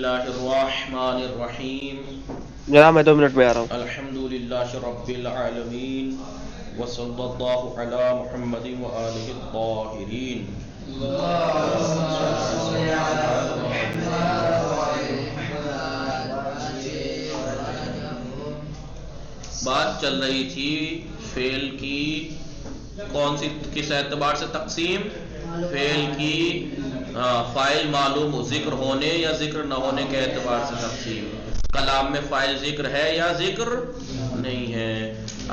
اللہ الرحمن الرحیم جناب میں 2 منٹ میں آ رہا ہوں. الحمدللہ رب العالمین وصلی اللہ علی محمد وآلہ الطاہرین. بات چل رہی تھی فعل کی کون سی کس اعتبار سے تقسیم، فعل کی فاعل معلوم ذکر ہونے یا ذکر نہ ہونے کے اعتبار سے تقسیم. کلام میں فاعل ذکر ہے یا ذکر نہیں ہے.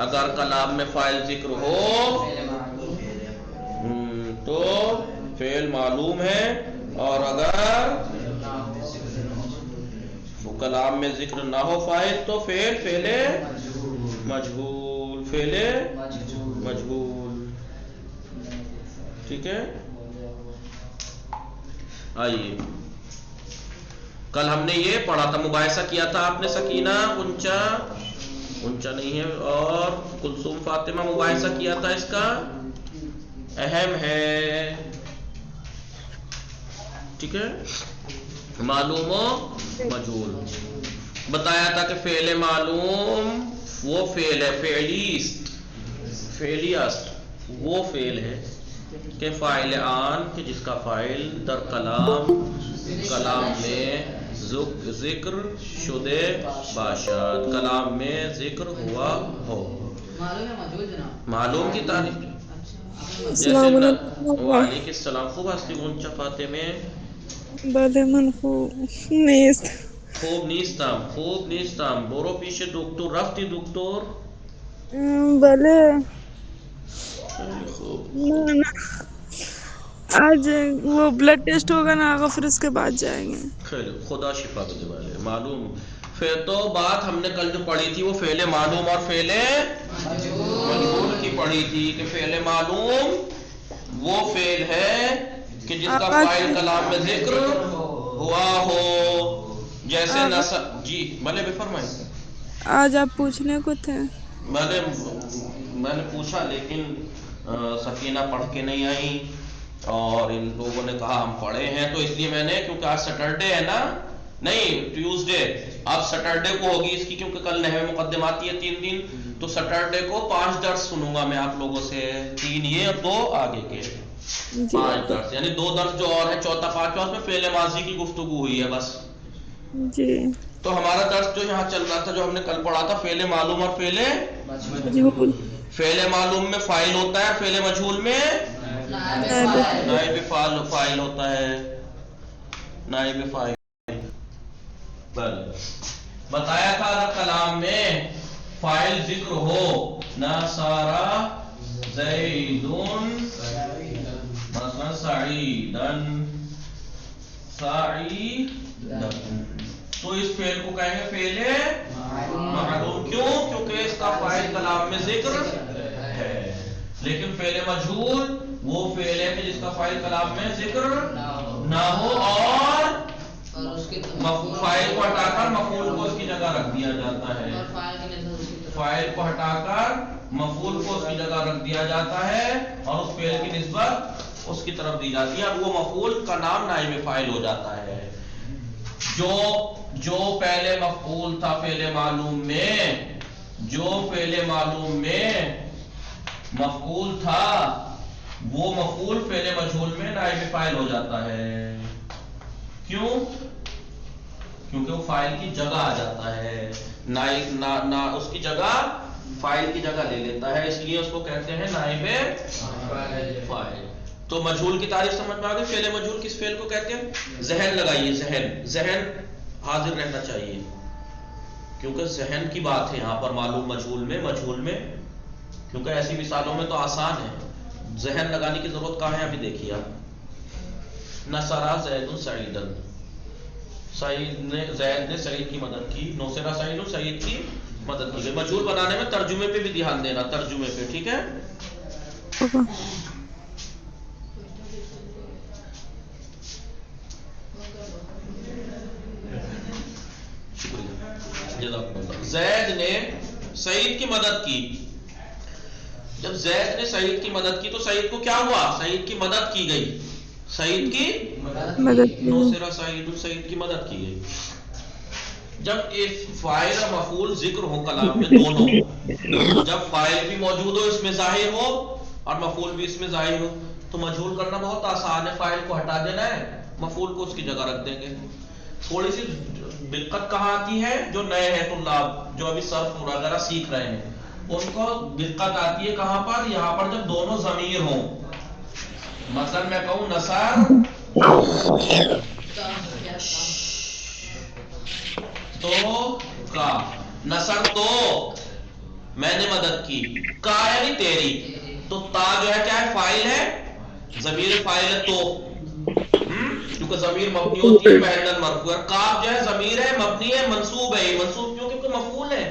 اگر کلام میں فاعل ذکر ہو تو فعل معلوم ہے، اور اگر کلام میں ذکر نہ ہو فاعل تو فعل مجہول، فعل مجہول. ٹھیک ہے. آئیے کل ہم نے یہ پڑھا تھا، مباحثہ کیا تھا آپ نے. سکینہ انچا نہیں ہے، اور کلثوم فاطمہ مباحثہ کیا تھا. اس کا اہم ہے. ٹھیک ہے. معلوم و مجہول بتایا تھا کہ فعل معلوم وہ فعل ہے، فعلیست وہ فعل ہے کہ فاعل آن کہ جس کا فاعل در کلام میں ذکر شدے باشد، کلام میں ذکر ہوا ہو. معلوم کی تعریف السلام علیکم. وعلیکم السلام. خوب ہستی اونچا فاطمه بله من خوب نیست. خوب نیستم. برو پیش دکتر. رفتی دکتر؟ بله. خیلی خوب. نه آج وہ بلڈ ٹیسٹ ہوگا نا آگا، پھر اس کے بعد جائیں گے. خیلی خدا شفا دے والے. معلوم پھر تو بات ہم نے کل جو پڑھی تھی وہ فعل معلوم اور فعل مجہول کی پڑھی تھی کہ فعل معلوم وہ فعل ہے کہ جس کا فاعل کلام میں ذکر ہوا ہو، جیسے نصب. جی بھلے بھی فرمائیں. آج آپ پوچھنے کو تھے. میں نے پوچھا لیکن سکینہ پڑھ کے نہیں آئی، اور ان لوگوں نے کہا ہم پڑھے ہیں، تو اس لیے میں نے، کیونکہ آج سیٹرڈے ہے نا، نہیں ٹیوزڈے، اب سیٹرڈے کو ہوگی اس کی، کیونکہ کل نحو مقدماتی ہے 3 دن، تو سیٹرڈے کو 5 درس سنوں گا میں آپ لوگوں سے. 3 یہ اور 2 آگے کے 5 درس، یعنی 2 درس جو اور ہے، چوتھا 5واں، اس میں فعل ماضی کی گفتگو ہوئی ہے بس. جی. تو ہمارا درس جو یہاں چل رہا تھا، جو ہم نے کل پڑھا تھا، فعل معلوم اور فعل مجہول. فعل معلوم میں فاعل ہوتا ہے، فعل مجہول میں نائب فاعل ہوتا ہے. نائب فاعل بتایا تھا. اگر کلام میں فاعل ذکر ہو، نصارا زیدن مثلا سعیدن، تو اس فعل کو کہیں گے فعل معلوم. کیوں؟ کیونکہ اس کا فاعل کلام میں ذکر ہے. لیکن فعل مجہول وہ فعل ہے کہ جس کا فاعل کلام میں ذکر نہ ہو، اور فاعل کو ہٹا کر مفعول کو اس کی جگہ رکھ دیا جاتا ہے. فاعل کو ہٹا کر مفعول کو اس کی جگہ رکھ دیا جاتا ہے، اور اس فعل کی نسبت اس کی طرف دی جاتی ہے. اب وہ مفعول کا نام نائب فاعل ہو جاتا ہے. جو پہلے مفعول تھا فعل معلوم میں، جو فعل معلوم میں مفعول تھا، وہ مفعول فعل مجہول میں نائب فاعل ہو جاتا ہے. کیوں؟ کیونکہ وہ فاعل کی جگہ آ جاتا ہے. نائب اس کی جگہ فاعل کی جگہ لے لیتا ہے، اس لیے اس کو کہتے ہیں نائب فاعل. تو مجہول کی تعریف سمجھ میں آ گئی. فعل مجہول کس فعل کو کہتے ہیں؟ ذہن لگائیے. ذہن حاضر رہنا چاہیے، کیونکہ ذہن کی بات ہے یہاں پر. معلوم مجہول میں کیونکہ ایسی مثالوں میں تو آسان ہے، ذہن لگانے کی ضرورت کہاں ہے؟ ابھی دیکھیے آپ. نصرا زید سعیدن، زید نے سعید کی مدد کی. نصرا سعید، سعید کی مدد کی. مجہول بنانے میں ترجمے پہ بھی دھیان دینا، ترجمے پہ. ٹھیک ہے. زید نے سعید کی مدد کی. جب زید نے سعید کی مدد کی تو سعید کو کیا ہوا؟ سعید کی مدد کی گئی. سعید کی مدد کی نوسرا سعید سعید کی مدد کی گئی. جب فاعل اور مفعول ذکر ہو کلام میں دونوں، جب فاعل بھی موجود ہو اس میں ظاہر ہو اور مفعول بھی اس میں ظاہر ہو، تو مجہول کرنا بہت آسان ہے. فاعل کو ہٹا دینا ہے، مفعول کو اس کی جگہ رکھ دیں گے. تھوڑی سی دقت کہاں آتی ہے؟ جو نئے ہیں طلاب، جو ابھی صرف وغیرہ سیکھ رہے ہیں، ان کو دقت آتی ہے کہاں پر؟ یہاں پر جب دونوں ضمیر ہوں. مثلا میں کہوں نصر تو کا، نصر تو میں نے مدد کی، کا یعنی تیری، تو تا جو ہے کیا ہے؟ فاعل ہے، ضمیر فاعل ہے تو، کیونکہ ضمیر مبنی ہوتی ہے محلاً مرفوع ہے. کاف جو ہے ضمیر ہے، مبنی ہے، منصوب ہے. یہ منصوب کیوں؟ کیونکہ مفعول ہے.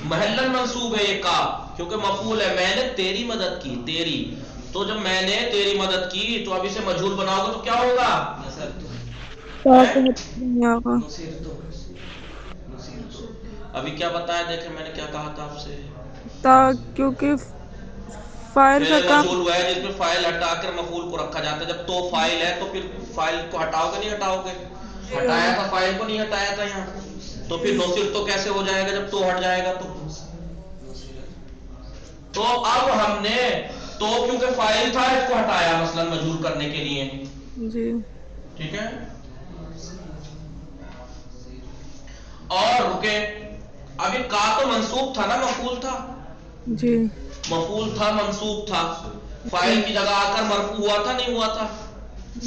محلاً منصوب ہے یہ کاف کیونکہ مفعول ہے. میں نے تیری مدد کی، تیری، تو جب میں نے تیری مدد کی تو اب اسے مجہول بناؤ گے تو کیا ہوگا؟ ابھی کیا بتایا؟ دیکھیں میں نے کیا کہا تھا آپ سے. کیونکہ فاعل کا فعل کام مجہول ہوا ہے جس میں فاعل ہٹا کر مفعول کو رکھا جاتا ہے. جب تو فاعل ہے تو پھر فاعل کو ہٹاؤ گے نہیں ہٹاؤ گے؟ ہٹایا تھا فاعل کو، نہیں ہٹایا تھا یہاں، تو پھر نصر تو کیسے ہو جائے گا جب تو ہٹ جائے گا؟ تو اب ہم نے تو کیونکہ فاعل تھا اس کو ہٹایا مثلا مجہول کرنے کے لیے. جی ٹھیک ہے. اور رکے، ابھی کا تو منصوب تھا نا، مفعول تھا، جی مفعول تھا، منصوب تھا، فاعل کی جگہ آ کر مرفوع ہوا تھا نہیں ہوا تھا؟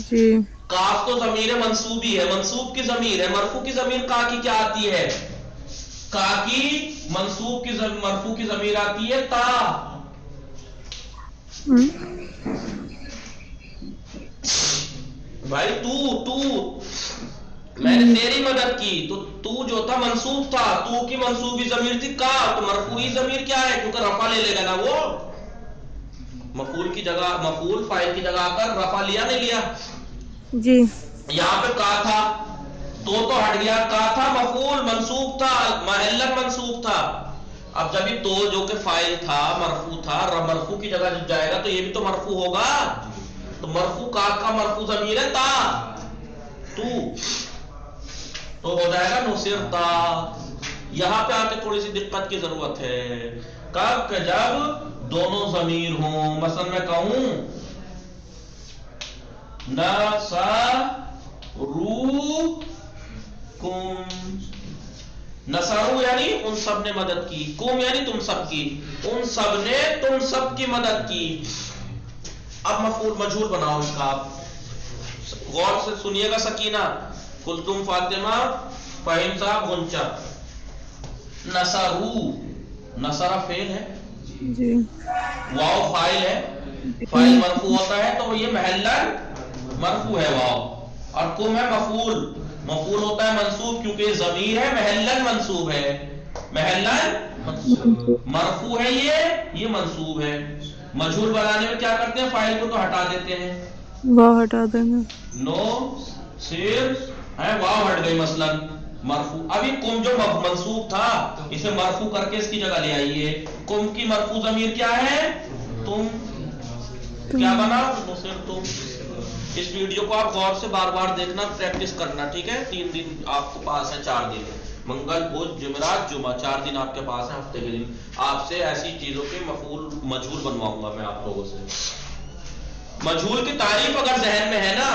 جی کاف تو ضمیر منصوبی ہے، منصوب کی ضمیر ہے. مرفوع کی ضمیر کا کی کیا آتی ہے؟ کا کی منصوب کی مرفوع کی ضمیر آتی ہے تا. بھائی تو میں نے تیری مدد کی، تو جو تھا منصوب تھا، تو کی منصوبی ضمیر تھی کا، تو مرفوعی ضمیر کیا ہے؟ کیونکہ رفع لے لے گا نا وہ، مفعول کی جگہ، مفعول فاعل کی جگہ آ کر رفع لیا نہیں لیا؟ جی یہاں پہ کا تھا تو ہٹ گیا، کا تھا مفعول منصوب تھا، محلاً منصوب تھا. اب جب یہ تو جو کہ فاعل تھا، مرفوع تھا، مرفوع کی جگہ جب جائے گا تو یہ بھی تو مرفوع ہوگا. تو مرفوع کا مرفوع ضمیر ہے تا، تو ہو جائے گا نصرتا. یہاں پہ آ کے تھوڑی سی دقت کی ضرورت ہے. کب کہ جب دونوں ضمیر ہوں. مثلا میں کہوں نصرو یعنی ان سب نے مدد کی، کم یعنی تم سب کی، ان سب نے تم سب کی مدد کی. اب مفعول مجہول بناؤ اس کا. غور سے سنیے گا سکینہ، کلثوم فاطمہ، فہیم صاحب، غنچہ. نصرو، نصرہ فعل ہے، جی واو فاعل ہے، فاعل مرفوع ہوتا ہے تو یہ محلاً مرفوع ہے واو. اور کم ہے مفعول، مفعول ہوتا ہے منصوب کیونکہ یہ ضمیر ہے، محلاً منصوب ہے، محلاً مرفوع ہے، یہ منصوب ہے. مجہول بنانے میں کیا کرتے ہیں؟ فاعل کو تو ہٹا دیتے ہیں، واو ہٹا دینا. نو صرف ہے واو ہٹ گئی مثلا مرفوع. ابھی کم جو منصوب تھا اسے مرفوع کر کے اس کی جگہ لے آئیے. کم کی مرفوع ضمیر کیا ہے؟ تم. کیا بنا؟ نصر تم. اس ویڈیو کو آپ غور سے بار بار دیکھنا، پریکٹس کرنا، ٹھیک ہے. 3 دن آپ کے پاس ہے، 4 دن، منگل بدھ جمعرات جمعہ، 4 دن آپ کے پاس ہیں ہفتے کے دن. آپ سے ایسی چیزوں کے مفعول مجہول بنواؤں گا میں آپ لوگوں سے. مجہول کی تعریف اگر ذہن میں ہے نا،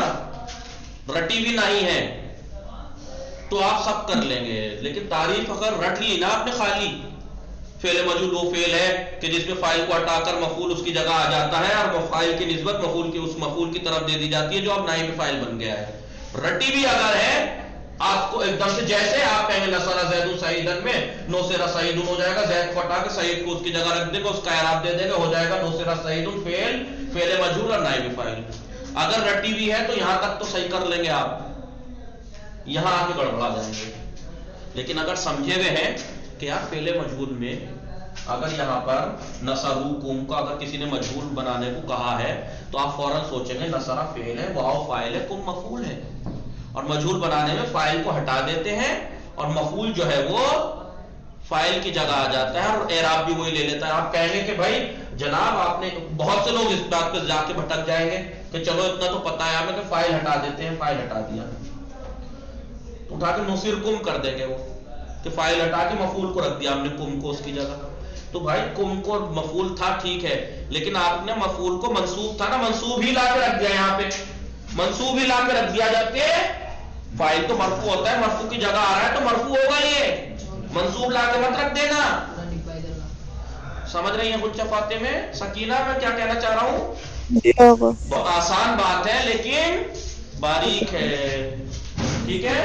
رٹی بھی نہیں ہے تو آپ سب کر لیں گے. لیکن تعریف اگر رٹ لی نا آپ نے خالی، فعل مجہول وہ فعل ہے کہ جس میں فاعل کو ہٹا کر مفعول اس کی جگہ آ جاتا ہے اور فاعل کی نسبت مفعول کی اس مفعول کی طرف دے دی جاتی ہے جو اب نائب فاعل بن گیا ہے. رٹی بھی اگر ہے آپ کو ایک دم سے، جیسے آپ کہیں گے نصر زید سعیدن میں نصر سعید ہو جائے گا، زید کو ہٹا کے سعید کو اس کی جگہ رکھ دے گا، اس کا اعراب دے دے گا، ہو جائے گا نصر سعید فعل مجہول اور نائب فاعل. اگر رٹی بھی ہے تو یہاں تک تو صحیح کر لیں گے آپ، یہاں آ کے گڑبڑا جائیں گے. لیکن اگر سمجھے ہوئے ہیں کہ یار فعل مجہول میں اگر یہاں پر نصروکم کو اگر کسی نے مجہول بنانے کو کہا ہے تو آپ فوراً سوچیں گے نصرہ فعل ہے، واو فاعل ہے، کم مفعول ہے. اور مجہول بنانے میں فاعل کو ہٹا دیتے ہیں اور مفعول جو ہے وہ فاعل کی جگہ آ جاتا ہے اور اعراب بھی وہی لے لیتا ہے. آپ کہیں گے کہ بھائی جناب آپ نے، بہت سے لوگ اس بات پہ جا کے بھٹک جائیں گے کہ چلو اتنا تو پتا ہے ہمیں کہ فائل ہٹا دیتے ہیں، فائل ہٹا دیا تو اٹھا کے نصرکم کر دیں گے وہ، کہ فائل ہٹا کے مفعول کو رکھ دیا ہم نے کم کو اس کی جگہ. تو بھائی کم کو مفعول تھا ٹھیک ہے، لیکن آپ نے مفعول کو منصوب تھا نا، منصوب ہی لا کے رکھ دیا یہاں پہ، منصوب ہی لا کے رکھ دیا، جبکہ فائل تو مرفوع ہوتا ہے، مرفوع کی جگہ آ رہا ہے تو مرفوع ہوگا، یہ منصوب لا کے مت رکھ دینا. سمجھ رہی ہیں کچھ فاتح میں؟ سکینہ میں کیا کہنا چاہ رہا ہوں؟ بہت آسان بات ہے لیکن باریک ہے، ٹھیک ہے،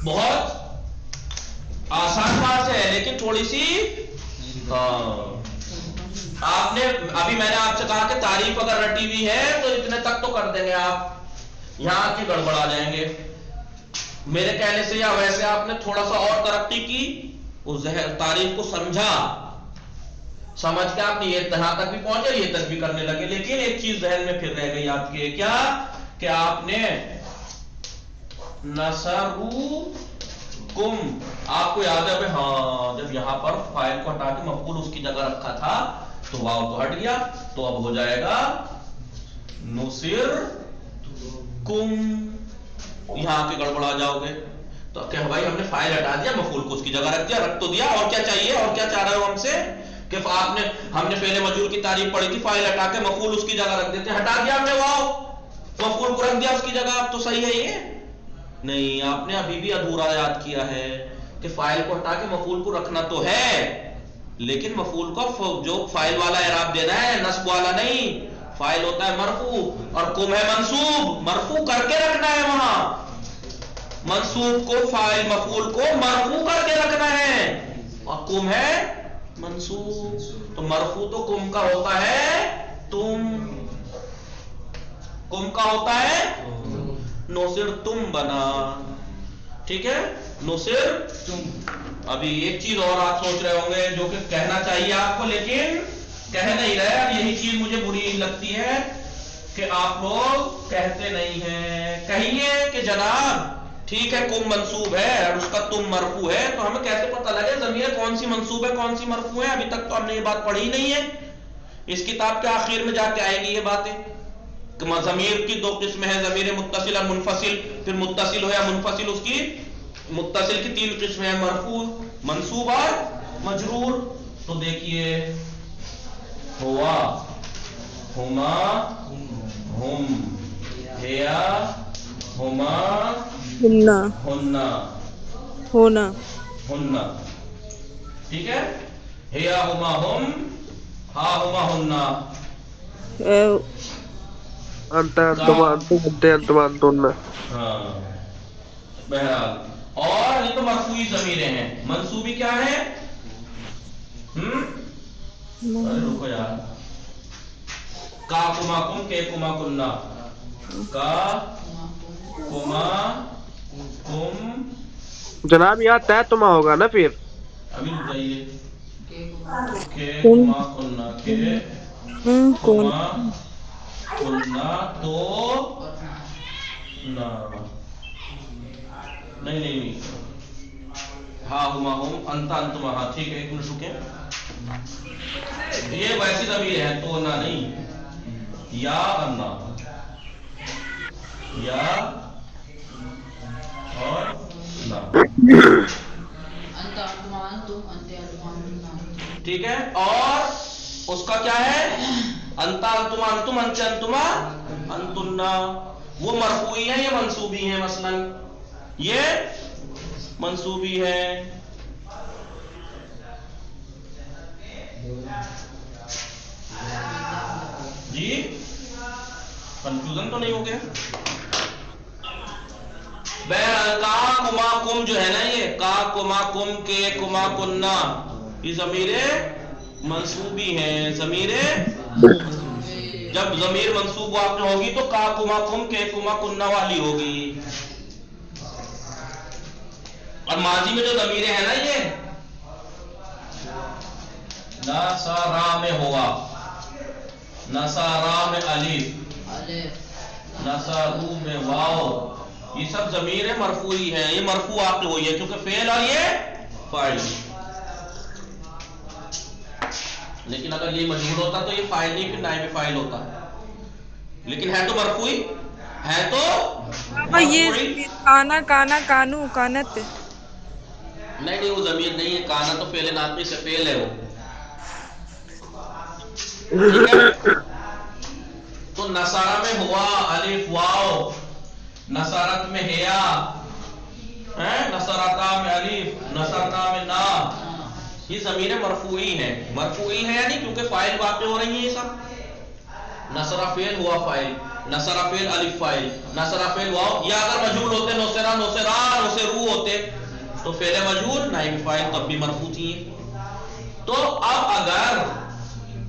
بہت آسان بات ہے لیکن تھوڑی سی آپ نے ابھی میں نے آپ سے کہا کہ تعریف اگر رٹی ہوئی ہے تو اتنے تک تو کر دیں گے آپ، یہاں آ کے گڑبڑ آ جائیں گے میرے کہنے سے، یا ویسے آپ نے تھوڑا سا اور ترقی کی، اس تعریف کو سمجھا، سمجھ کے آپ یہ یہاں تک بھی پہنچے، یہ تک بھی کرنے لگے. لیکن ایک چیز ذہن میں پھر رہ گئی آپ کے، کیا کہ آپ نے نصروکم، آپ کو یاد ہے ہاں جب یہاں پر فائل کو ہٹا کے مفعول اس کی جگہ رکھا تھا تو واو تو ہٹ گیا، تو اب ہو جائے گا نصرکم، یہاں کے گڑبڑا جاؤ گے. تو کہ بھائی ہم نے فائل ہٹا دیا، مفعول کو اس کی جگہ رکھ دیا، رکھ تو دیا، اور کیا چاہیے، اور کیا چاہ رہے ہو ہم سے کہ آپ نے، ہم نے پہلے مجرور کی تعریف پڑھی تھی، فائل ہٹا کے مفعول اس کی جگہ رکھ دیتے، ہٹا دیا ہم نے واو، مفعول کو رکھ دیا اس کی جگہ. اب تو صحیح ہے یہ نہیں، آپ نے ابھی بھی ادھورا یاد کیا ہے کہ فائل کو ہٹا کے مفعول کو رکھنا تو ہے، لیکن مفعول کو جو فائل والا اعراب دینا ہے، نصب والا نہیں. فائل ہوتا ہے مرفوع اور کم ہے منصوب، مرفوع کر کے رکھنا ہے وہاں، منصوب کو فائل مفعول کو مرفوع کر کے رکھنا ہے، اور کم ہے منصوب. تو مرفوع تو کم کا ہوتا ہے تم، کم کا ہوتا ہے نصر تم بنا، ٹھیک ہے، نصر تم. ابھی ایک چیز اور آپ سوچ رہے ہوں گے جو کہ کہنا چاہیے آپ کو لیکن کہہ نہیں رہے، اور یہی چیز مجھے بری لگتی ہے کہ آپ لوگ کہتے نہیں ہیں. کہیے کہ جناب ٹھیک ہے کم منصوب ہے اور اس کا تم مرفوع ہے، تو ہمیں کیسے پتہ لگے ضمیر کون سی منصوب ہے کون سی مرفوع ہے؟ ابھی تک تو ہم نے یہ بات پڑھی ہی نہیں ہے، اس کتاب کے آخر میں جا کے آئے گی یہ باتیں. ضمیر کی دو قسمیں ہیں، ضمیر متصل اور منفصل، پھر متصل ہو یا منفصل، اس کی متصل کی تین قسمیں ہیں، مرفوع، منصوب اور مجرور. تو دیکھیے ہوا، ہما، ہم، ہیا، ہما، ہننا، ہننا، ہونا، ہننا، ٹھیک ہے، ہیا ہما ہم، ہا ہما ہننا، انت انتم انتم انت انتم انتن. ہاں بہرحال، اور یہ تو مرفوعی ضمیریں ہیں. منصوبی کیا ہے؟ ارے رکو یار، کا کما کم، کے کما کننا، کا کما کم، جناب یہاں طے تما ہوگا نا پھر؟ ابھی رک جائیے، کے کما کننا، کے کون، کما کننا تو نا، نہیں ہاں ہما ہم، انتا انتما، ہاں ٹھیک ہے، ایک منٹ رکیں، یہ ویسی ضمیر ہے تو نہ نہیں، یا انا، یا اور نا، ٹھیک ہے. اور اس کا کیا ہے؟ انتا انتما انتم، انت انتما انتنا، وہ مرفوعی ہیں یہ منصوبی ہیں؟ مثلا یہ منصوبی ہے، جی کنفیوژن تو نہیں ہو گیا؟ بہرحال کا کما کم جو ہے نا، یہ کا کما کم، کے کما کننا، یہ ضمیریں منصوبی ہیں. ضمیریں جب ضمیر منصوب واقع ہوگی تو کا کما کم، کے کما کننا والی ہوگی. اور ماضی میں جو ضمیریں ہیں نا، یہ نصارا میں ہوگا، نصارا میں الف، نصارو میں واو، یہ سب ضمیریں مرفوعی ہیں، یہ مرفوع واقع ہوئی ہے کیونکہ فعل اور یہ فاعل. لیکن اگر یہ مجرور ہوتا تو یہ فاعل نہیں پھر نائب فاعل ہوتا. لیکن ہے تو مرفوعی، ہے تو اب یہ مرفوعی. کانا کانا کانو کانت نہیں وہ ضمیر نہیں ہے، کانا تو فعل ناقص سے فعل ہے وہ. ٹھیک ہے. تو نصارہ میں ہوا الف واو، نصارت میں ہیا، نصرتا میں الف، نصرنا میں نا، یہ ضمیر مرفوعی ہیں. مرفوعی ہے یعنی کیونکہ فاعل واقع ہو رہی ہیں یہ سب. نصرہ فعل ہوا فاعل، نصرہ فعل الف فاعل، نصرہ فعل واو. یا اگر مجہول ہوتے نصرہ نصرا نصرو ہوتے تو فعل مجہول نائب فاعل تب بھی مرفوع تھی. تو اب اگر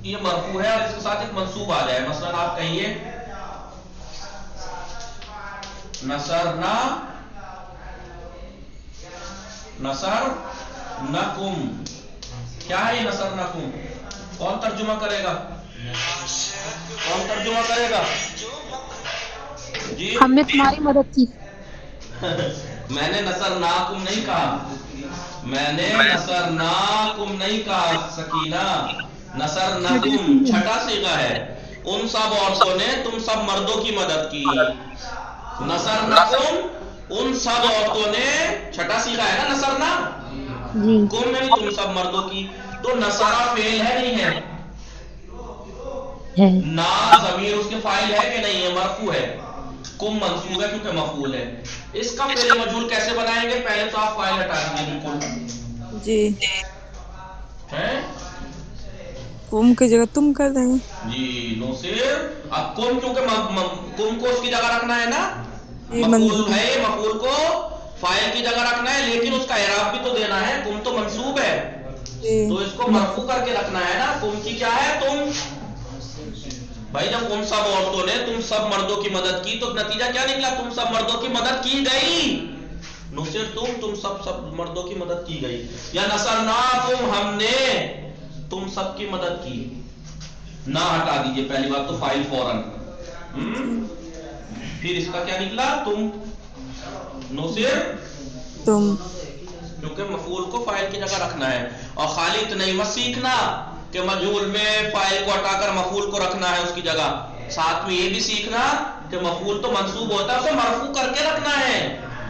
یہ مرفوع ہے اور اس کے ساتھ ایک منصوب آ جائے، مثلا آپ کہیے نصرنا نصرنکم، کیا ہے یہ نصرنکم؟ کون ترجمہ کرے گا؟ کون ترجمہ کرے گا؟ جی ہم نے تمہاری مدد کی. میں نے نصرناکم نہیں کہا، میں نے نصرناکم نہیں کہا سکینہ، نصرنکم چھٹا صیغہ ہے. ان سب عورتوں نے تم سب مردوں کی مدد کی. نصرنکم ان سب عورتوں نے، چھٹا صیغہ ہے نا نصرنا، جی کم میں بھی تم سب مردوں کی. تو نصرہ فعل ہے نہیں ہے؟ ہے. نا ضمیر اس کے فاعل ہے کہ نہیں ہے؟ مرفوع ہے. کم منصوب ہے کیونکہ مفعول ہے. اس کا فعل مجہول کیسے بنائیں گے؟ پہلے تو آپ فاعل ہٹا دیجیے بالکل. جی ہیں کم کی جگہ تم کر دیں گے. جی نو صرف اب کم کیونکہ کم کو اس کی جگہ رکھنا ہے نا، جی مفعول ہے، مفعول کو فاعل کی جگہ رکھنا ہے، لیکن اس کا اعراب بھی تو دینا ہے. کم تو منصوب ہے جی تو اس کو مرفوع کر کے رکھنا ہے نا. کم کی کیا ہے؟ تم. بھائی جب ان سب عورتوں نے تم سب مردوں کی مدد کی تو نتیجہ کیا نکلا؟ تم سب مردوں کی مدد کی گئی. نصر تم سب مردوں کی مدد کی گئی. یا نصرناکم ہم نے تم سب کی مدد کی. نہ ہٹا دیجئے پہلی بات تو فاعل فوراً. پھر اس کا کیا نکلا؟ تم. نصر تم کیونکہ مفعول کو فاعل کی جگہ رکھنا ہے. اور خالی اتنا ہی مت سیکھنا کہ مجہول میں فاعل کو ہٹا کر مفعول کو رکھنا ہے اس کی جگہ، ساتھ میں یہ بھی سیکھنا کہ مفعول تو منصوب ہوتا ہے اسے مرفوع کر کے رکھنا ہے.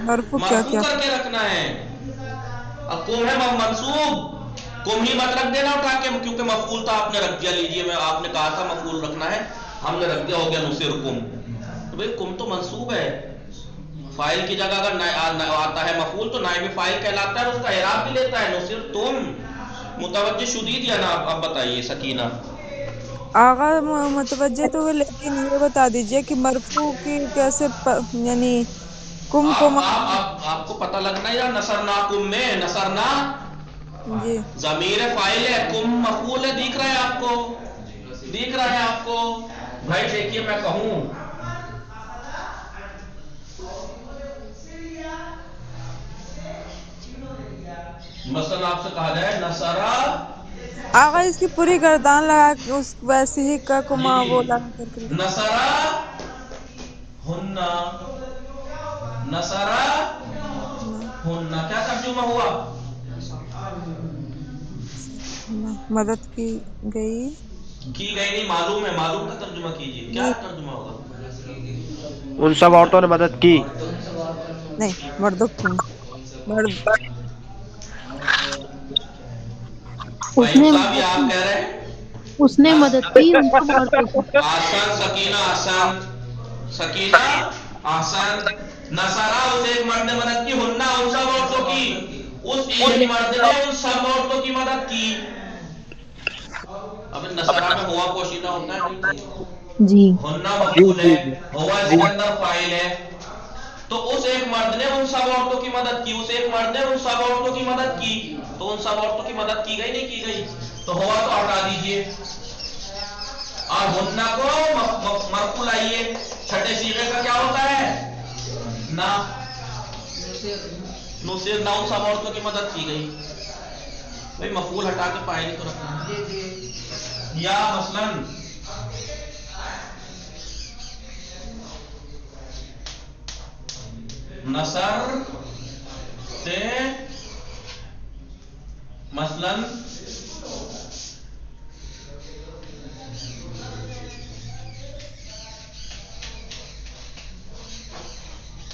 مرفوع کیا مرفوع کیا کر کے رکھنا ہے. اب کم ہے منصوب، کم ہی مت رکھ دینا اٹھا کے کیونکہ مفعول تھا آپ نے رکھ دیا. لیجیے میں آپ نے کہا تھا مفعول رکھنا ہے، ہم نے رکھ دیا، ہو گیا نصر کم. تو بھئی کم تو منصوب ہے، فاعل کی جگہ اگر آتا ہے مفعول تو نائب فاعل کہلاتا ہے اور اس کا اعراب بھی لیتا ہے. نصر تم. متوجہ شدید یا نا؟ اب بتائیے سکینہ. آغا متوجہ تو ہے، لیکن یہ بتا دیجئے کہ مرفوع کی کیسے یعنی کم کو آپ کو پتہ لگنا یا نصرناکم میں نصرنا جی ضمیر فاعل ہے، کم مفعول ہے. دکھ رہا ہے آپ کو؟ دکھ رہا ہے آپ کو؟ بھائی دیکھیے میں کہوں مثلا آپ سے کہا جائے نصرہ. آغا اس کی پوری گردان لگا کے اس ویسے ہی کا جی کما وہ جی لگا کر کے نصرہ ہننا، نصرہ ہننا کیا ترجمہ ہوا؟ مدد کی گئی. کی گئی نہیں، معلوم ہے، معلوم کا ترجمہ کیجیے. کیا نہیں ترجمہ ہوگا؟ ان سب عورتوں نے مدد کی. نہیں مردوں کی مرد اس فہیم نے صاحب یہ مدد آپ کی. کہہ رہے ہیں؟ اس نے مدد کی ان سب عورتوں کی. آسان سکینہ، آسان سکینہ، آسان. نصرہ اس ایک مرد نے مدد کی، ہننا ان سب عورتوں کی، اس ایک مرد نے ان سب عورتوں کی مدد کی. اب نصرہ میں ہوا پوشیدہ ہوتا ہے نہیں؟ جی ہننا جی مفعول جی ہے، جی ہوا اس کے اندر فاعل ہے. تو اس ایک مرد نے ان سب عورتوں کی مدد کی، اس ایک مرد نے ان سب عورتوں کی مدد کی. تو ان سب عورتوں کی مدد کی گئی نہیں کی گئی؟ تو ہوا تو ہٹا دیجئے اور ہننا کو مرفوع لائیے. چھٹے صیغے کا کیا ہوتا ہے؟ نا. نصر نہ ان سب عورتوں کی مدد کی گئی. بھئی مفعول ہٹا کے فاعل ہی تو رکھنا ہے. یا مثلاً نصر سے مثلاً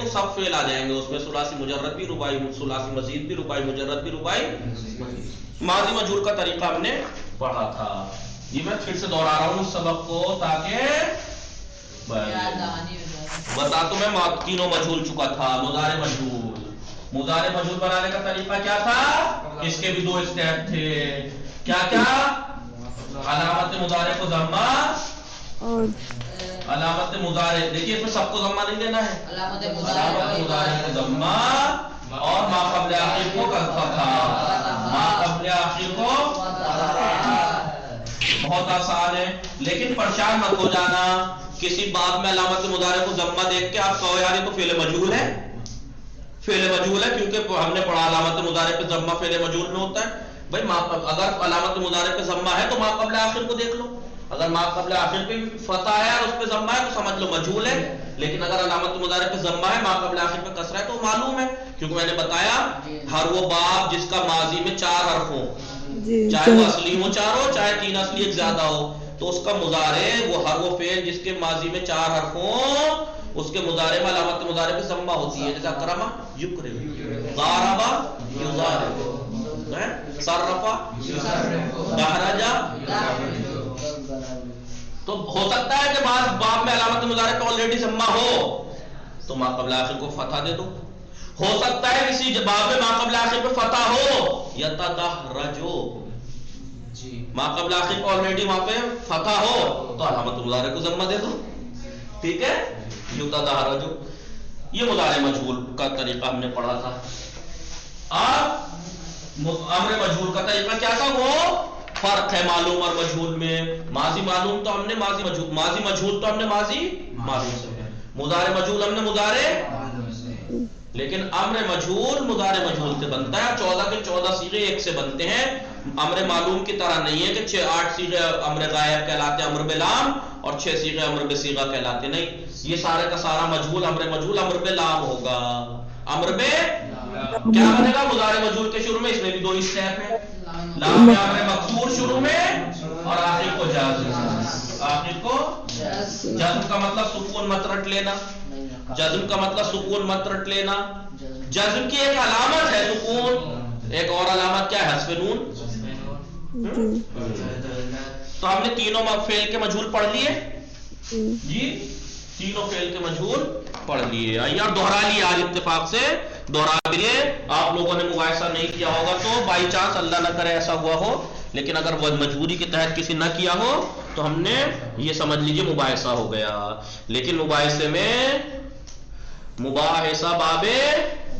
تو سب فعل آ جائیں گے اس میں، ثلاثی مجرد بھی، رباعی ثلاثی مزید بھی، رباعی مجرد بھی، رباعی ماضی مجہول کا طریقہ ہم نے پڑھا تھا۔ یہ میں پھر سے دوہرا رہا ہوں اس سبق کو تاکہ بتا تو میں تینوں مجہول چکا تھا۔ مضارع مجہول بنانے کا طریقہ کیا تھا؟ اس کے بھی دو اسٹیپ تھے، کیا کیا؟ علامت مضارع کو ضمہ اور علامت مضارع، دیکھیے اس میں سب کو ضمہ نہیں دینا ہے، علامت مضارع کو ضمہ اور ما قبل آخر کو فتحہ، ما قبل آخر کو بہت آسان ہے، لیکن پریشان مت ہو جانا کسی بات میں علامت مضارع کو ضمہ دیکھ کے آپ کہو یار یہ تو فعل مجہول ہے، فعل مجہول ہے کیونکہ ہم نے پڑھا علامت مضارع پہ ضمہ فعل مجہول میں ہوتا ہے۔ بھائی اگر علامت مضارع پہ ضمہ ہے تو ما قبل آخر کو دیکھ لو، اگر ما قبل آخر پہ فتح ہے اور اس پہ ضمہ ہے تو سمجھ لو مجہول ہے، لیکن اگر علامت مضارع پہ ضمہ ہے ما قبل آخر پہ کسرہ ہے تو معلوم ہے، کیونکہ میں نے بتایا ہر وہ باب جس کا ماضی میں 4 حرف ہو، چاہے وہ اصلی ہو 4 ہو چاہے 3 اصلی ایک زیادہ ہو، تو اس کا مضارع وہ ہر وہ فعل جس کے ماضی میں 4 حرف ہوں اس کے مضارع میں علامت مضارع پہ ضمہ ہوتی ہے، جیسے اکرم یکرم، ضارب یضارب، صرف دحرج۔ تو ہو سکتا ہے کہ بعض باب میں علامت مضارع پہ آلریڈی ضمہ ہو تو ما قبل آخر کو فتح دے دو، ہو سکتا ہے کسی باب میں ما قبل آخر پہ فتح ہو، یتدحرجو، ما قبل آخر پہ آلریڈی وہاں پہ فتح ہو تو علامت مضارع کو ضمہ دے دو، ٹھیک ہے، یتدحرجو۔ یہ مضارع مجہول کا طریقہ ہم نے پڑھا تھا۔ اب امر مجہول کا طریقہ کیا تھا؟ وہ فرق ہے معلوم اور مجہول میں، ماضی معلوم تو ہم نے ماضی مجہول تو ہم نے ماضی معلوم سے، مضارع مجہول ہم نے مضارع، لیکن امر مجہول مضارع مجہول سے بنتا ہے، 14 کے 14 صیغے ایک سے بنتے ہیں، امر معلوم کی طرح نہیں ہے کہ 8 صیغے امر غائب کہلاتے امر بلام اور 6 صیغے امر بصیغہ کہلاتے، نہیں، یہ سارے کا سارا مجہول امر بلام ہوگا، امر بے کیا بنے گا؟ مضارع مجہول کے شروع میں اس میں بھی 2 اسٹیپ ہیں، لام یا امر مکسور شروع میں اور آخر کو جازم، آخر کو جزم کا مطلب سکون مت رٹ لینا، جزم کا مطلب سکون مت رٹ لینا، جزم کی ایک علامت ہے سکون، ایک اور علامت کیا ہے؟ حذف نون۔ تو ہم نے تینوں فعل کے مجہول پڑھ لیے جی، تینوں فعل کے مجہول پڑھ لیے، آئیے اور دہرا لیے آج اتفاق سے دہرا لیے، آپ لوگوں نے مقایسہ نہیں کیا ہوگا تو بائی چانس اللہ نہ کرے ایسا ہوا ہو، لیکن اگر وہ مجبوری کے تحت کسی نہ کیا ہو تو ہم نے یہ سمجھ لیجئے مباحثہ ہو گیا، لیکن مباحثے میں مباحثہ باب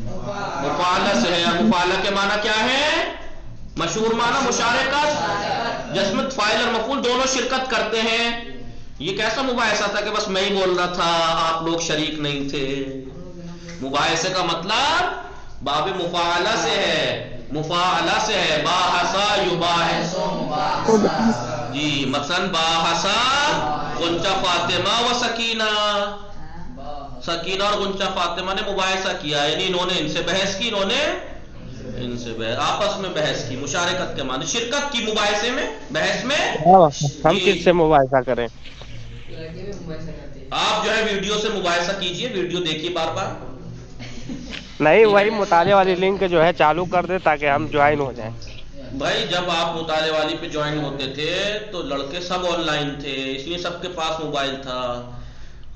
مفاعلہ سے ہے، مفاعلہ کے معنی کیا ہے؟ مشہور معنی مشارکت، جس میں فاعل اور مفعول دونوں شرکت کرتے ہیں۔ یہ کیسا مباحثہ تھا کہ بس میں ہی بول رہا تھا آپ لوگ شریک نہیں تھے؟ مباحثے کا مطلب باب مفاعلہ سے ہے، مفاعلہ سے ہے، باحثا یباحث جی، مثلا باحثا غنچہ فاطمہ و سکینہ، سکینہ اور غنچہ فاطمہ نے مباحثہ کیا، یعنی انہوں نے ان سے بحث کی، انہوں نے ان سے آپس میں بحث کی، مشارکت کے معنی شرکت کی مباحثے میں، بحث میں۔ ہم کس سے مباحثہ کریں؟ آپ جو ہے ویڈیو سے مباحثہ کیجئے، ویڈیو دیکھیے بار بار، نہیں وہی مطالعے والی لنک جو ہے چالو کر دے تاکہ ہم جوائن ہو جائیں۔ بھائی جب آپ مطالعے والی پہ جوائن ہوتے تھے تو لڑکے سب آن لائن تھے، اس لیے سب کے پاس موبائل تھا،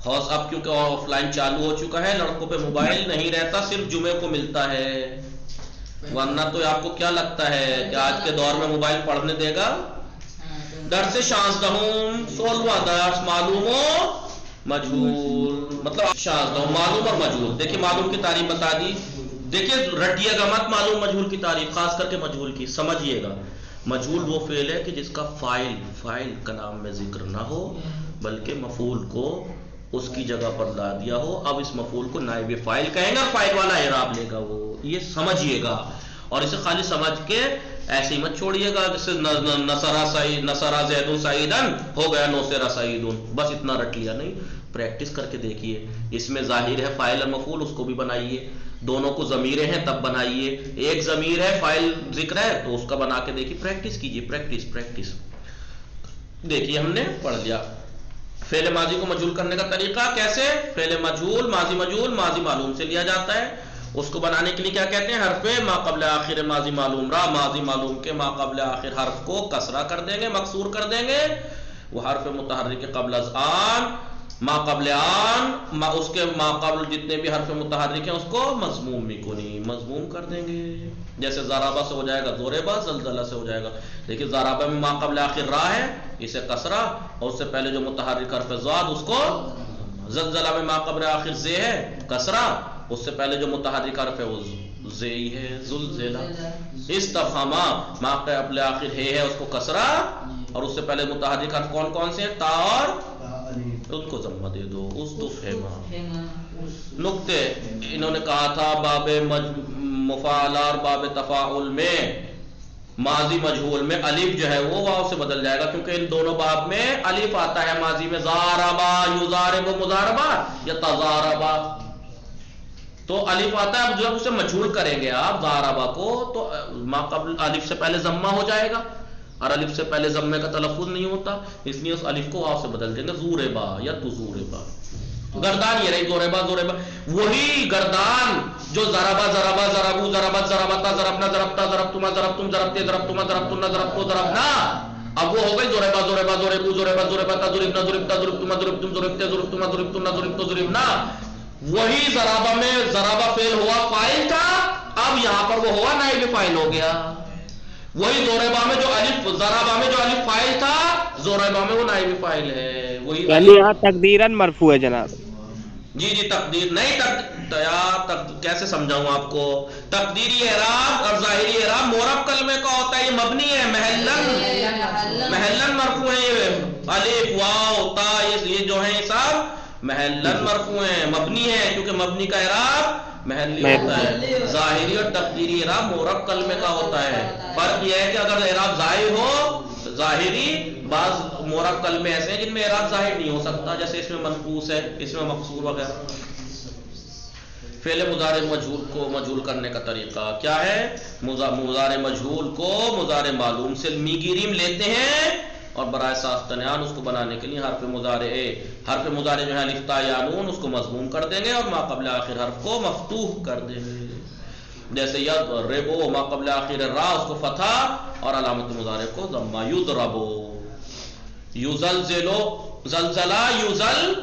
اب کیونکہ آف لائن چالو ہو چکا ہے لڑکوں پہ موبائل نہیں رہتا، صرف جمعے کو ملتا ہے، ورنہ تو آپ کو کیا لگتا ہے کہ آج کے دور میں موبائل پڑھنے دے گا؟ درس شانزدہم 16واں درس معلوم و مجہول، مطلب شانزدہم معلوم اور مجہول۔ دیکھیں معلوم کی تعریف بتا دی، دیکھیں رٹیے گا مت معلوم مجہول کی تعریف، خاص کر کے مجہول کی سمجھیے گا۔ مجہول وہ فعل ہے کہ جس کا فاعل کا نام میں ذکر نہ ہو بلکہ مفعول کو اس کی جگہ پر لا دیا ہو، اب اس مفعول کو نائب فاعل کہیں گا، فاعل والا اعراب لے گا، وہ یہ سمجھیے گا، اور اسے خالی سمجھ کے ایسے ہی مت چھوڑیے گا، جیسے نصرہ زید سعیدن ہو گیا نوسرہ سعیدن، بس اتنا رٹ لیا، نہیں، پریکٹس کر کے دیکھیے، اس میں ظاہر ہے فاعل اور مفعول، اس کو بھی بنائیے، دونوں کو ضمیریں ہیں تب بنائیے، ایک ضمیر ہے فاعل ذکر ہے تو اس کا بنا کے دیکھیے، پریکٹس کیجیے، پریکٹس دیکھیے ہم نے پڑھ لیا۔ فعل ماضی کو مجہول کرنے کا طریقہ کیسے؟ فعل مجہول ماضی معلوم سے لیا جاتا ہے. اس کو بنانے کے لیے کیا کہتے ہیں؟ حرف ما قبل آخر ماضی معلوم را، ماضی معلوم کے ما قبل آخر حرف کو کسرہ کر دیں گے، مکسور کر دیں گے. وہ حرف متحرک قبل از آن، ما قبل آن، اس کے ما قبل جتنے بھی حرف متحرک ہیں اس کو مضموم میکنی، مضموم کر دیں گے. جیسے ضربہ سے ہو جائے گا ضربہ، زلزلہ سے ہو جائے گا. دیکھیے ضربہ میں ما قبل آخر را ہے، اسے کسرہ، اور اس سے پہلے جو متحرک حرف ضاد اس کو، زلزلہ میں ما قبل آخر زے ہے کسرہ، اس سے پہلے جو متحرک حرف ہے وہ زی ہے، زلزلہ. استفہما ما قبل آخر ہے اس کو کسرہ، اور اس سے پہلے متحرک حرف کون کون سے ہیں؟ تا اور ان کو ضمہ دے دو. استفہما. نقطے انہوں نے کہا تھا باب مفاعلہ اور باب تفاعل میں ماضی مجہول میں الف جو ہے وہ واو سے بدل جائے گا، کیونکہ ان دونوں باب میں الف آتا ہے ماضی میں. ضاربا یضارب مضاربہ یا تضاربا، تو الف آتا ہے. جب اسے مجہول کریں گے آپ ضاربا کو تو ما قبل الف سے پہلے ضمہ ہو جائے گا، اور الف سے پہلے ضمے کا تلفظ نہیں ہوتا، اس لیے اس الف کو واو سے بدل دیں گے زوربا یا تزوربا. گردان یہ رہی زوربا زوربا، وہی گردان جو ضربا ضربا ضربو ضربت ضربتا ضربنا ضربتا ضربتما ضربتم ضربتے ضربتما ضربتن ضربتو ضربنا، اب وہ ہو گئی زوربا زوربا زوربو ضربا ضربتا ضربنا ضربتا ضربتما ضربتم ضربتے ضربتما ضربتن ضربتو ضربنا. وہی ضربہ میں ضربہ فعل ہوا فاعل تھا، اب یہاں پر وہ ہوا نائب فاعل ہو گیا. وہی زوربا میں جو الف، ضربہ میں جو الف فاعل تھا، زوربا میں وہ نائب فاعل ہے. وہی یعنی یہاں تقدیراً مرفوع ہے جناب. جی تقدیر نہیں، کیسے سمجھاؤں آپ کو؟ تقدیری اعراب اور ظاہری اعراب مورب کلمے کا ہوتا ہے، یہ مبنی ہے، محلن مرفوع ہے. یہ الف واو تا یہ جو ہیں سب محلن مرفوع ہیں، مبنی ہے، کیونکہ مبنی کا اعراب محلی ہوتا ہے. ظاہری اور تقدیری اعراب مورب کلمے کا ہوتا ہے. فرق یہ ہے کہ اگر اعراب ظاہر ہو، ظاہری، بعض مورب کلمے ایسے ہیں جن میں اعراب ظاہر نہیں ہو سکتا، جیسے اس میں منقوص ہے، اس میں مقصور وغیرہ. فعل مضارع مجہول کو مجہول کرنے کا طریقہ کیا ہے؟ مضارع مجہول کو مضارع معلوم سے میگیریم لیتے ہیں، اور برائے ساختنیان اس کو بنانے کے لیے حرف مضارع جو ہے الف تا یا نون اس کو مضموم کر دیں گے، اور ما قبل آخر حرف کو مفتوح کر دیں گے. جیسے یضربو ما قبل آخر را اس کو فتح اور علامت مضارع کو ضمہ. یضربو یزلزلو زلزلہ یزل،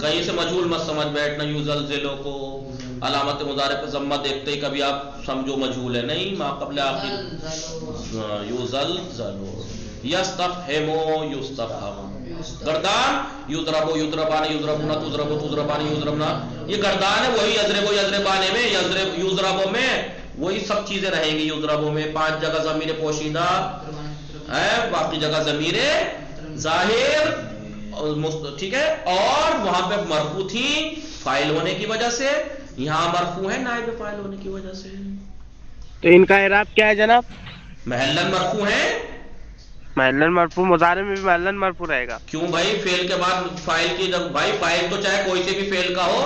کہیں سے مجہول مت سمجھ بیٹھنا یزلزلو کو علامت مضارع پہ ضمہ دیکھتے ہی کبھی آپ سمجھو مجہول ہے، نہیں، ما قبل آخر یزلزلو. یستفہمو یستفہم. گردان یضربو یضربان یضربون تضربو تضربان یضربنا، یہ گردان ہے. وہی یضربو یضربانے میں، یضربو میں وہی سب چیزیں رہیں گی. یضربو میں 5 جگہ ضمیر پوشیدہ ہے، باقی جگہ ضمیر ظاہر، ٹھیک ہے. اور وہاں پہ مرفوع تھی فاعل ہونے کی وجہ سے، یہاں مرفوع ہے نائب فاعل ہونے کی وجہ سے. تو ان کا اعراب کیا ہے جناب؟ محلن مرفوع ہے. محلن مرفوع، مضارع میں بھی محلن مرفوع رہے گا. کیوں بھائی؟ فعل کے بعد فاعل کی، جب بھائی فاعل تو چاہے کوئی سے بھی فعل کا ہو،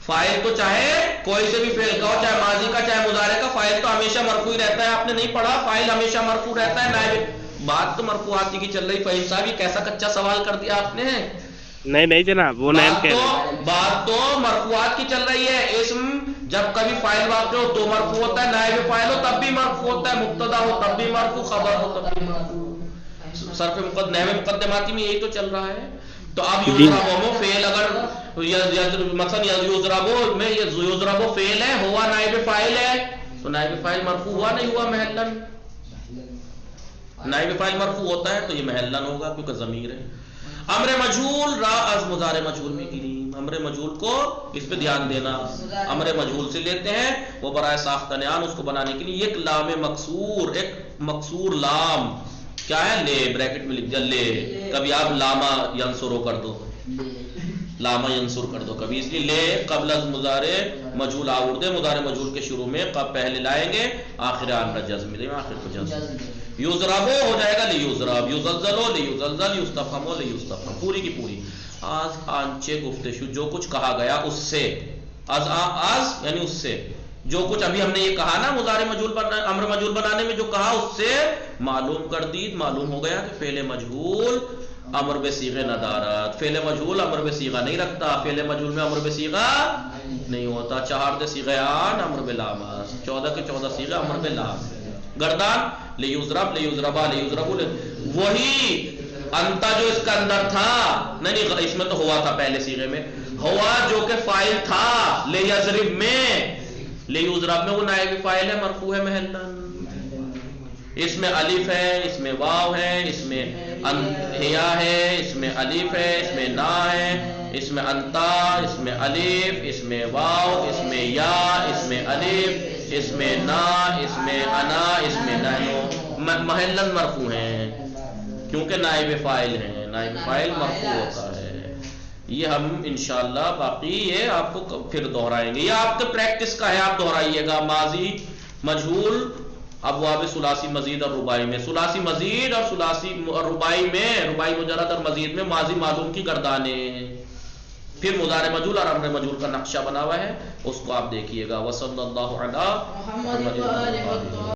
فاعل تو چاہے کوئی سے بھی فعل کا ہو، چاہے ماضی کا چاہے مضارع کا، فاعل تو ہمیشہ مرفوع ہی رہتا ہے. آپ نے نہیں پڑھا فاعل ہمیشہ مرفوع رہتا ہے. نائب بات تو مرفوعات کی چل رہی. فہیم صاحب یہ کیسا کچا سوال کر دیا آپ نے؟ نہیں جناب، وہ نہیں کہہ رہے. بات تو مرفوعات کی چل رہی ہے. اسم جب کبھی فاعل واقع ہو تو مرفوع ہوتا ہے، نائب فاعل ہو تب بھی مرفوع ہوتا ہے، مبتدا ہو تب بھی مرفوع، خبر ہو تب بھی مرفوع. صرف مقدماتی میں یہی تو چل رہا ہے. تو اب یضربو فعل، اگر مثلا یضربو میں یضربو فعل ہے، ہوا نائب فاعل ہے، تو نائب فاعل مرفوع ہوا نہیں ہوا؟ محلن. نائب فاعل مرفوع ہوتا ہے تو یہ محلن ہوگا کیونکہ ضمیر ہے. امر مجہول را از مضارع مجہول میں گریم. امر مجہول کو اس پہ دھیان دینا، امر مجہول سے لیتے ہیں، وہ برائے ساختنیان اس کو بنانے کے لیے ایک لام مکسور، ایک مکسور لام کیا ہے؟ لے، بریکٹ میں لکھ دیا لے. کبھی آپ لاما ینصرو کر دو، لاما ینصر کر دو کبھی، اس لیے لے قبل از مضارع مجہول آور دے. مضارع مجہول کے شروع میں پہلے لائیں گے، آخر آن جزم دیں، آخر کو جزم. یضربو ہو جائے گا لیضرب، یزلزلو لیزلزل، یستفہمو لیستفہم. پوری کی پوری آز آنچے گفتشو، جو کچھ کہا گیا اس سے، از یعنی اس سے، جو کچھ ابھی ہم نے یہ کہا نا مضارع مجہول امر مجہول بنانے میں جو کہا اس سے معلوم کر دید، معلوم ہو گیا کہ فعل مجہول امر بصیغہ ندارت. فعل مجہول امر بصیغہ نہیں رکھتا، فعل مجہول میں امر بصیغہ نہیں ہوتا. 4 صیغے آن امر بلامس، 14 کے 14 صیغے امر بلام. گردان لیضرب لیضربا لیضربو، وہی انتا جو اس کا اندر تھا، نہیں اس میں تو ہوا تھا پہلے صیغے میں، ہوا جو کہ فاعل تھا لیضرب میں، لیضرب میں وہ نائب فاعل ہے مرفوع ہے محلاً. اس میں الف ہے، اس میں واو ہے، اس میں ہیا ہے، اس میں الف ہے، اس میں نا ہے، اس میں انتا، اس میں الف، اس میں واو، اس میں یا، اس میں الف، اس میں نا، اس میں انا، اس میں نحنو، محلاً مرفوع ہیں کیونکہ نائب فاعل ہیں. نائب فاعل مرفوع ہوتا ہے. یہ ہم انشاءاللہ باقی یہ آپ کو پھر دہرائیں گے، یہ آپ کے پریکٹس کا ہے، آپ دہرائیے گا. ماضی مجہول ابواب ثلاثی مزید اور رباعی میں، ثلاثی مزید اور ثلاثی اور رباعی میں، رباعی مجرد اور مزید میں ماضی معلوم کی گردانیں. پھر مضارع مجہول اور امر مجہول کا نقشہ بنا ہوا ہے، اس کو آپ دیکھیے گا. وصلی اللہ علی محمد.